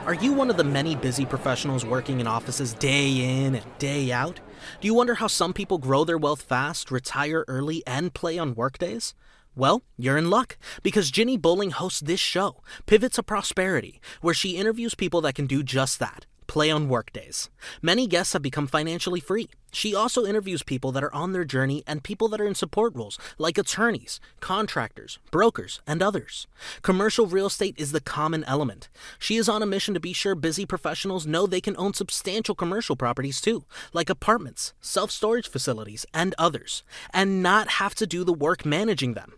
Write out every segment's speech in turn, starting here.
Are you one of the many busy professionals working in offices day in and day out? Do you wonder how some people grow their wealth fast, retire early, and play on workdays? Well, you're in luck, because Ginny Bolling hosts this show, Pivot to Prosperity, where she interviews people that can do just that. Play on workdays. Many guests have become financially free. She also interviews people that are on their journey and people that are in support roles, like attorneys, contractors, brokers, and others. Commercial real estate is the common element. She is on a mission to be sure busy professionals know they can own substantial commercial properties too, like apartments, self-storage facilities, and others, and not have to do the work managing them.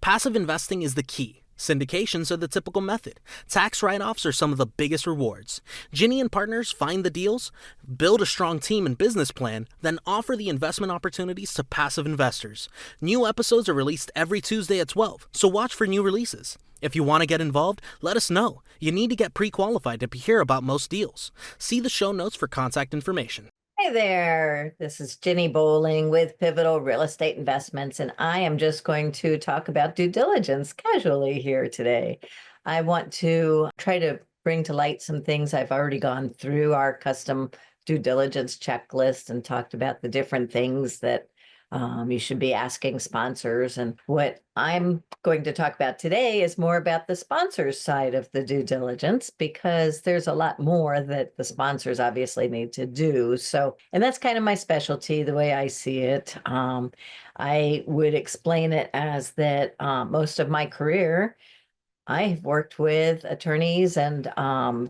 Passive investing is the key. Syndications are the typical method. Tax write-offs are some of the biggest rewards. Ginny and partners find the deals, build a strong team and business plan, then offer the investment opportunities to passive investors. New episodes are released every Tuesday at 12, so watch for new releases. If you want to get involved, let us know. You need to get pre-qualified to hear about most deals. See the show notes for contact information. Hey there, this is Ginny Bolling with Pivotal Real Estate Investments, and I am just going to talk about due diligence casually here today. I want to try to bring to light some things I've already gone through our custom due diligence checklist and talked about the different things that you should be asking sponsors. And what I'm going to talk about today is more about the sponsors side of the due diligence, because there's a lot more that the sponsors obviously need to do. So, and that's kind of my specialty, the way I see it. I would explain it as that most of my career, I've worked with attorneys and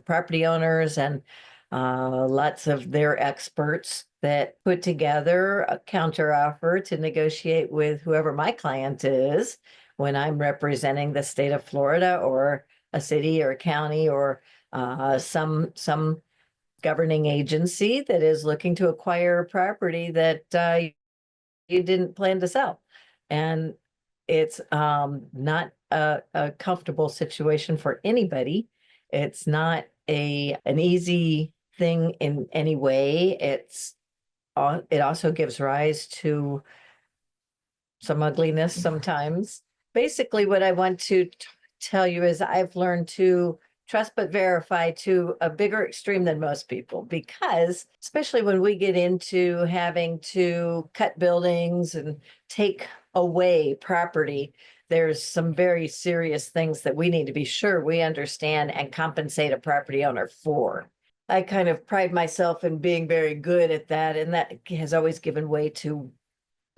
property owners and lots of their experts that put together a counteroffer to negotiate with whoever my client is when I'm representing the state of Florida or a city or a county or some governing agency that is looking to acquire a property that you didn't plan to sell. And it's not a comfortable situation for anybody. It's not an easy thing in any way. It also gives rise to some ugliness sometimes. Basically, what I want to tell you is I've learned to trust but verify to a bigger extreme than most people, because especially when we get into having to cut buildings and take away property, there's some very serious things that we need to be sure we understand and compensate a property owner for. I kind of pride myself in being very good at that, and that has always given way to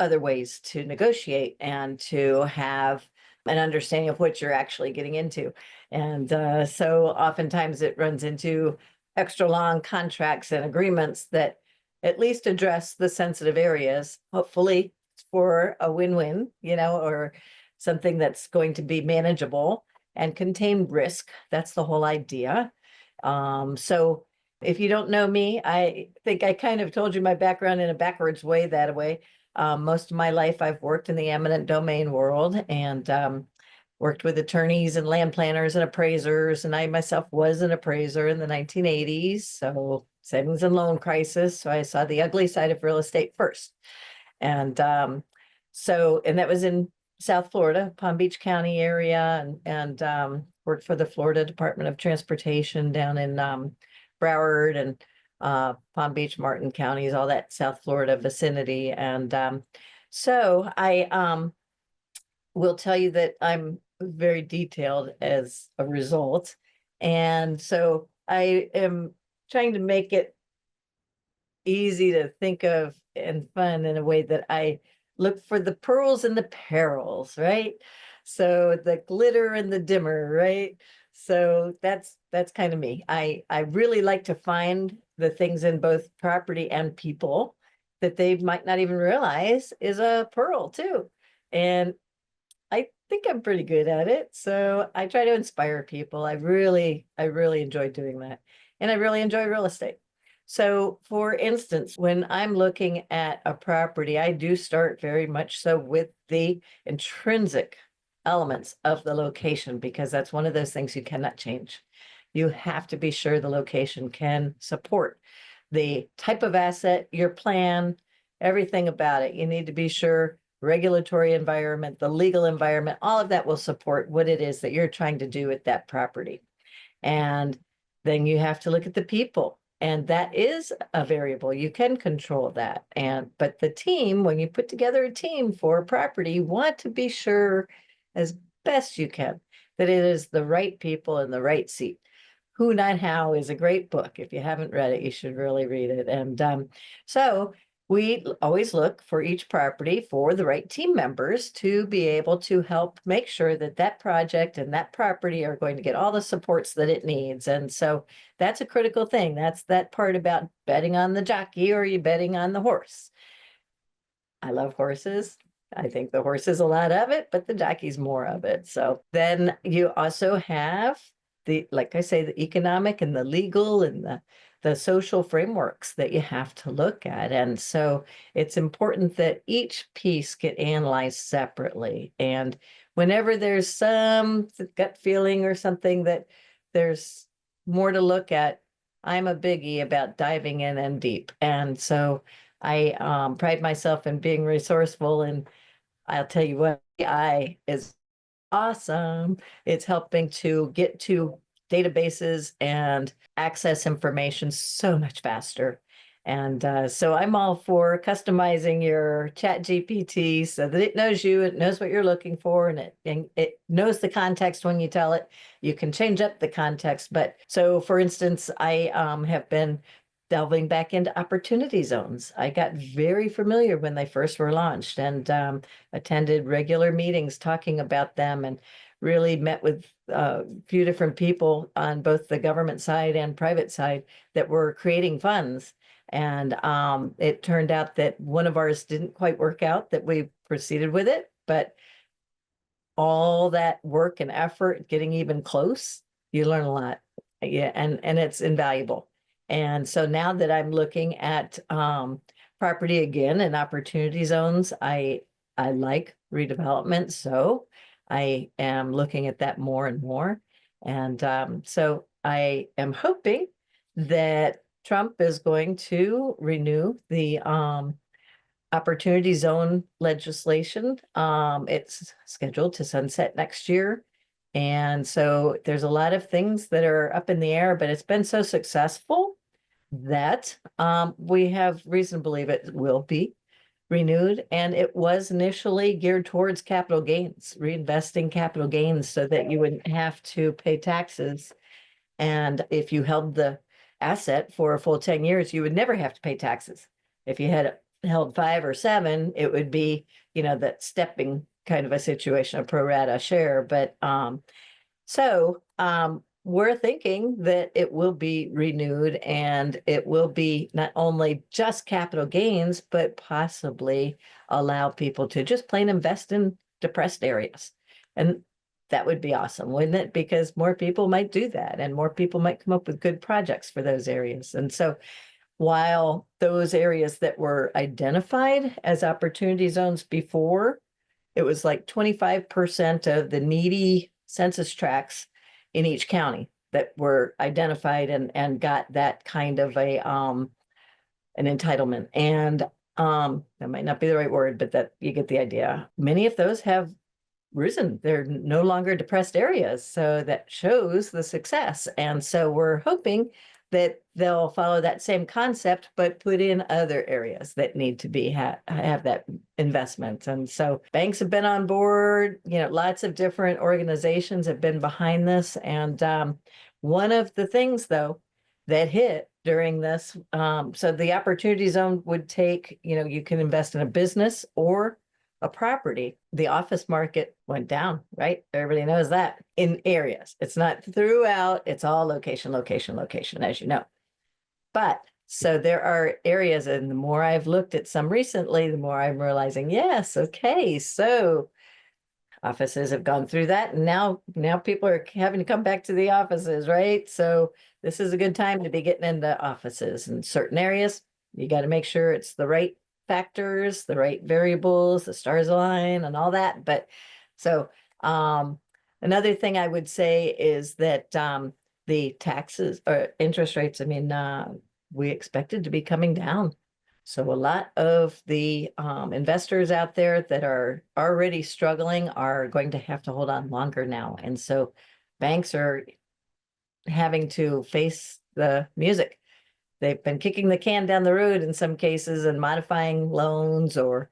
other ways to negotiate and to have an understanding of what you're actually getting into. And so oftentimes it runs into extra long contracts and agreements that at least address the sensitive areas, hopefully for a win-win, or something that's going to be manageable and contain risk. That's the whole idea. So if you don't know me, I think I kind of told you my background in a backwards way that way. Most of my life, I've worked in the eminent domain world and worked with attorneys and land planners and appraisers. And I myself was an appraiser in the 1980s. So savings and loan crisis. So I saw the ugly side of real estate first. And and that was in South Florida, Palm Beach County area, and worked for the Florida Department of Transportation down in Broward and Palm Beach, Martin counties, all that South Florida vicinity. And so I will tell you that I'm very detailed as a result. And so I am trying to make it easy to think of and fun in a way that I look for the pearls and the perils, right? So the glitter and the dimmer, right? So that's kind of me. I really like to find the things in both property and people that they might not even realize is a pearl too. And I think I'm pretty good at it. So I try to inspire people. I really enjoy doing that. And I really enjoy real estate. So for instance, when I'm looking at a property, I do start very much so with the intrinsic elements of the location, because that's one of those things you cannot change. You have to be sure the location can support the type of asset, your plan, everything about it. You need to be sure regulatory environment, the legal environment, all of that will support what it is that you're trying to do with that property. And Then you have to look at the people. And that is a variable. You can control that. But the team, when you put together a team for a property, you want to be sure as best you can that it is the right people in the right seat. Who Not How is a great book. If you haven't read it, you should really read it. And so we always look for each property for the right team members to be able to help make sure that that project and that property are going to get all the supports that it needs. And so that's a critical thing. That's that part about betting on the jockey, or you betting on the horse. I love horses. I think the horse is a lot of it, but the jockey's more of it. So then you also have the, like I say, the economic and the legal and the social frameworks that you have to look at. And so it's important that each piece get analyzed separately. And whenever there's some gut feeling or something that there's more to look at, I'm a biggie about diving in and deep. And so I pride myself in being resourceful, and I'll tell you what, AI is awesome. It's helping to get to databases and access information so much faster. And so I'm all for customizing your chat GPT so that it knows you, it knows what you're looking for, and it knows the context when you tell it. You can change up the context. But so for instance, I have been delving back into opportunity zones. I got very familiar when they first were launched, and attended regular meetings talking about them, and really met with a few different people on both the government side and private side that were creating funds. And it turned out that one of ours didn't quite work out, that we proceeded with it, but all that work and effort getting even close, you learn a lot. Yeah, and it's invaluable. And so now that I'm looking at property again and opportunity zones, I like redevelopment, so I am looking at that more and more. And so I am hoping that Trump is going to renew the opportunity zone legislation. It's scheduled to sunset next year. And so there's a lot of things that are up in the air, but it's been so successful that we have reason to believe it will be renewed. And it was initially geared towards capital gains, reinvesting capital gains so that you wouldn't have to pay taxes. And if you held the asset for a full 10 years, you would never have to pay taxes. If you had held 5 or 7, it would be, that stepping kind of a situation, a pro rata share. But so we're thinking that it will be renewed, and it will be not only just capital gains, but possibly allow people to just plain invest in depressed areas. And that would be awesome, wouldn't it? Because more people might do that, and more people might come up with good projects for those areas. And so while those areas that were identified as opportunity zones before, it was like 25% of the needy census tracts in each county that were identified and got that kind of an entitlement. And that might not be the right word, but that you get the idea. Many of those have risen. They're no longer depressed areas. So that shows the success. And so we're hoping that they'll follow that same concept, but put in other areas that need to be have that investment. And so banks have been on board, lots of different organizations have been behind this. And one of the things, though, that hit during this, so the opportunity zone would take, you can invest in a business or a property. The office market went down, right? Everybody knows that, in areas. It's not throughout, it's all location, location, location, as you know. But so there are areas, and the more I've looked at some recently, the more I'm realizing, yes, okay, so offices have gone through that, and now people are having to come back to the offices, right? So this is a good time to be getting into offices. In certain areas, you got to make sure it's the right factors, the right variables, the stars align and all that. But so another thing I would say is that the taxes or interest rates, we expected to be coming down. So a lot of the investors out there that are already struggling are going to have to hold on longer now. And so banks are having to face the music. They've been kicking the can down the road in some cases and modifying loans or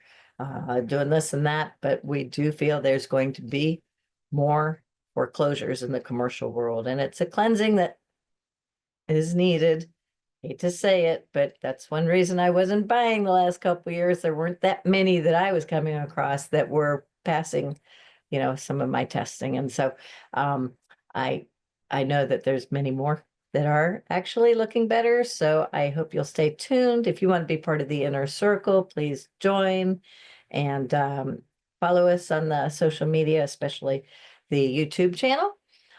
doing this and that. But we do feel there's going to be more foreclosures in the commercial world. And it's a cleansing that is needed. Hate to say it, but that's one reason I wasn't buying the last couple of years. There weren't that many that I was coming across that were passing, some of my testing. And so um, I I know that there's many more that are actually looking better. So I hope you'll stay tuned. If you want to be part of the inner circle, please join and follow us on the social media, especially the YouTube channel.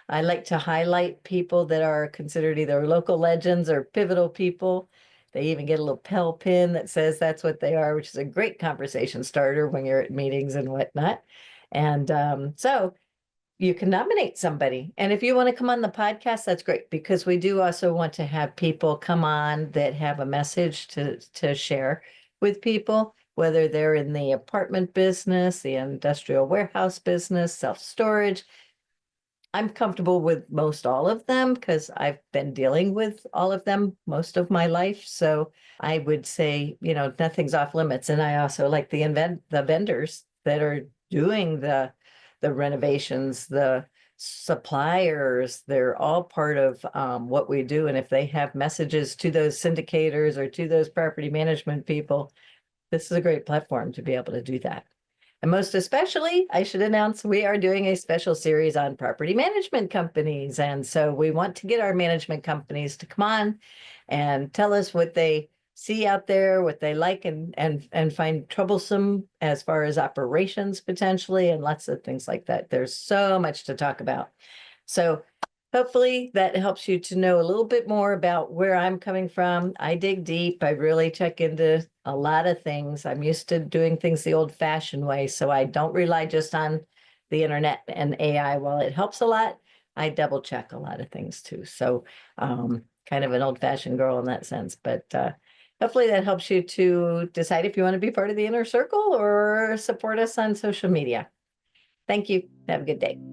I like to highlight people that are considered either local legends or pivotal people. They even get a little Pell pin that says that's what they are, which is a great conversation starter when you're at meetings and whatnot. And so you can nominate somebody. And if you want to come on the podcast, that's great, because we do also want to have people come on that have a message to share with people, whether they're in the apartment business, the industrial warehouse business, self-storage. I'm comfortable with most all of them because I've been dealing with all of them most of my life. So I would say, nothing's off limits. And I also like the vendors that are doing the renovations, the suppliers. They're all part of what we do. And if they have messages to those syndicators or to those property management people, this is a great platform to be able to do that. And most especially, I should announce we are doing a special series on property management companies. And so we want to get our management companies to come on and tell us what they see out there, what they like and find troublesome as far as operations potentially, and lots of things like that. There's so much to talk about. So hopefully that helps you to know a little bit more about where I'm coming from. I dig deep. I really check into a lot of things. I'm used to doing things the old-fashioned way, so I don't rely just on the internet and AI. While it helps a lot, I double check a lot of things too. So kind of an old-fashioned girl in that sense. But hopefully that helps you to decide if you want to be part of the inner circle or support us on social media. Thank you. Have a good day.